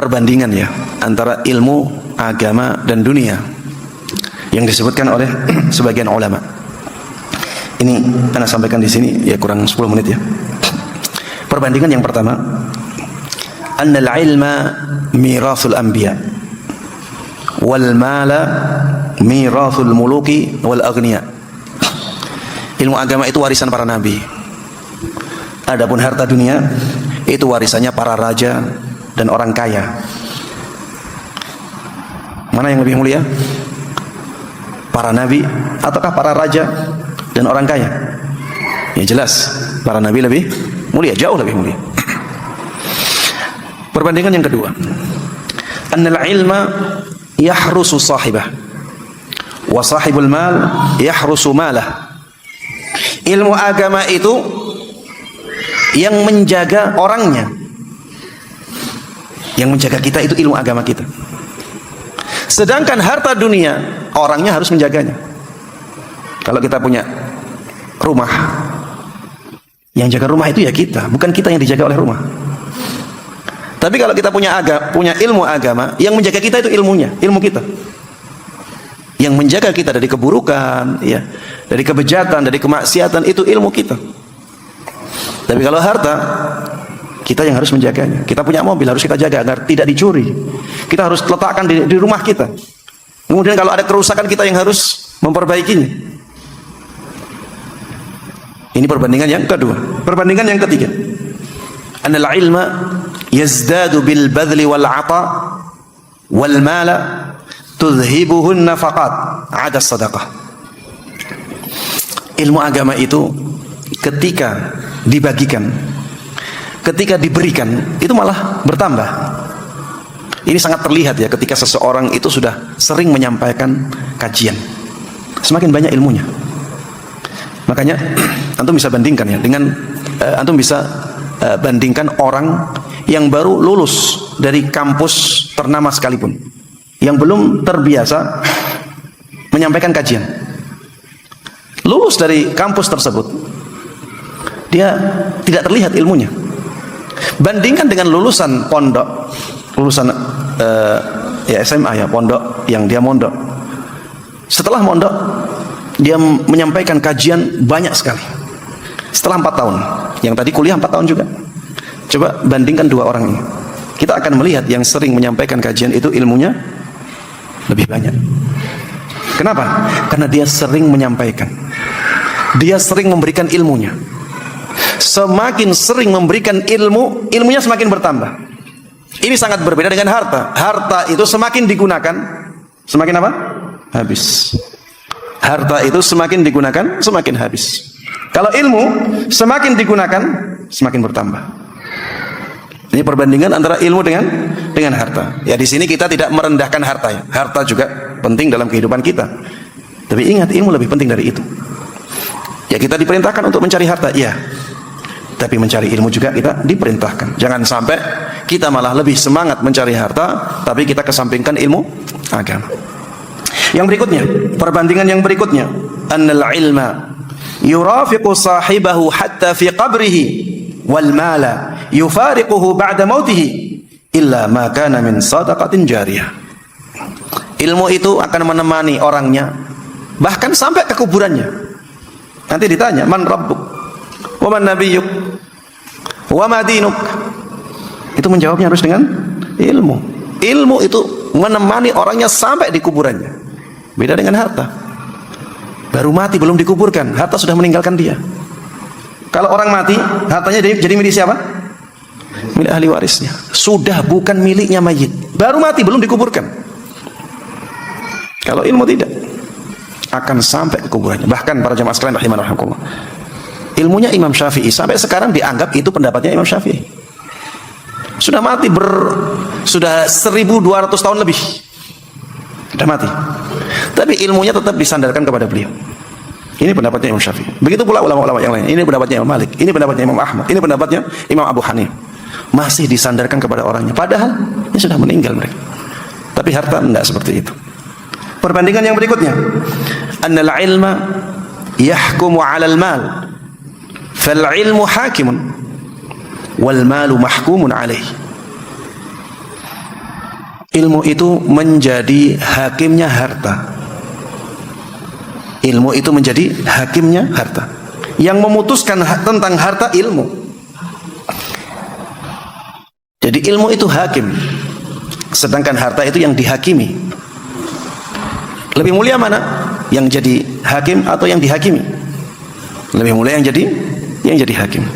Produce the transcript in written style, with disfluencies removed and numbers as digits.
perbandingan ya antara ilmu agama dan dunia yang disebutkan oleh sebagian ulama. Ini Anda sampaikan di sini ya kurang 10 menit ya. Perbandingan yang pertama, annal ilma mirathul anbiya wal mala mirathul muluki wal aghniya. Ilmu agama itu warisan para nabi. Adapun harta dunia itu warisannya para raja dan orang kaya. Mana yang lebih mulia? Para nabi ataukah para raja dan orang kaya? Ya jelas, para nabi lebih mulia, jauh lebih mulia. Perbandingan yang kedua, annal ilma yahrusu sahibah wa sahibul mal yahrusu malah. Ilmu agama itu yang menjaga orangnya. Yang menjaga kita itu ilmu agama kita. Sedangkan harta dunia, orangnya harus menjaganya. Kalau kita punya rumah, yang jaga rumah itu ya kita, bukan kita yang dijaga oleh rumah. Tapi kalau kita punya ilmu agama, yang menjaga kita itu ilmunya, ilmu kita. Yang menjaga kita dari keburukan, ya, dari kebejatan, dari kemaksiatan itu ilmu kita. Tapi kalau harta, kita yang harus menjaganya. Kita punya mobil harus kita jaga agar tidak dicuri. Kita harus letakkan di rumah kita. Kemudian kalau ada kerusakan kita yang harus memperbaikinya. Ini perbandingan yang kedua. Perbandingan yang ketiga, annal ilma yazdadu bil badli wal ata wal mala tudhibuhun nafaqat ada sadaqah. Ilmu agama itu ketika dibagikan, ketika diberikan, itu malah bertambah. Ini sangat terlihat ya ketika seseorang itu sudah sering menyampaikan kajian, semakin banyak ilmunya. Makanya antum bisa bandingkan ya dengan antum bisa bandingkan orang yang baru lulus dari kampus ternama sekalipun, yang belum terbiasa menyampaikan kajian, lulus dari kampus tersebut, dia tidak terlihat ilmunya. Bandingkan dengan lulusan pondok, lulusan ya SMA ya, pondok yang dia mondok. Setelah mondok, dia menyampaikan kajian banyak sekali. Setelah 4 tahun, yang tadi kuliah 4 tahun juga. Coba bandingkan dua orang ini. Kita akan melihat yang sering menyampaikan kajian itu ilmunya lebih banyak. Kenapa? Karena dia sering menyampaikan. Dia sering memberikan ilmunya. Semakin sering memberikan ilmu, ilmunya semakin bertambah. Ini sangat berbeda dengan harta. Harta itu semakin digunakan, semakin apa? Habis. Harta itu semakin digunakan, semakin habis. Kalau ilmu semakin digunakan, semakin bertambah. Ini perbandingan antara ilmu dengan harta. Ya di sini kita tidak merendahkan harta ya. Harta juga penting dalam kehidupan kita. Tapi ingat, ilmu lebih penting dari itu. Ya kita diperintahkan untuk mencari harta, ya. Tapi mencari ilmu juga kita diperintahkan. Jangan sampai kita malah lebih semangat mencari harta, tapi kita kesampingkan ilmu agama. Yang berikutnya, perbandingan yang berikutnya, annal ilma yurafiqu sahibahu hatta fi qabrihi wal mala yufariquhu ba'da mautihi illa ma kana min sadaqatin jariyah. Ilmu itu akan menemani orangnya bahkan sampai ke kuburannya. Nanti ditanya, man rabbuk wa man nabiyyuk wa ma dinuk. Itu menjawabnya harus dengan ilmu. Ilmu itu menemani orangnya sampai di kuburannya. Beda dengan harta. Baru mati belum dikuburkan, harta sudah meninggalkan dia. Kalau orang mati, hartanya jadi milik siapa? Milik ahli warisnya. Sudah bukan miliknya mayit. Baru mati belum dikuburkan. Kalau ilmu tidak, akan sampai ke kuburannya. Bahkan para jamaah sekalian rahimanallah, ilmunya Imam Syafi'i sampai sekarang dianggap itu pendapatnya Imam Syafi'i. Sudah mati sudah 1200 tahun lebih. Sudah mati. Tapi ilmunya tetap disandarkan kepada beliau. Ini pendapatnya Imam Syafi'i. Begitu pula ulama-ulama yang lain. Ini pendapatnya Imam Malik, ini pendapatnya Imam Ahmad, ini pendapatnya Imam Abu Hanifah. Masih disandarkan kepada orangnya. Padahal ini sudah meninggal mereka. Tapi harta enggak seperti itu. Perbandingan yang berikutnya, annal ilma yahkumu 'alal mal. Fal ilmu hakimun wal malu mahkumun 'alaihi. ilmu itu menjadi hakimnya harta. Ilmu itu menjadi hakimnya harta. Yang memutuskan tentang harta ilmu. Jadi ilmu itu hakim, sedangkan harta itu yang dihakimi. Lebih mulia mana? Yang jadi hakim atau yang dihakimi? Lebih mulia yang jadi hakim.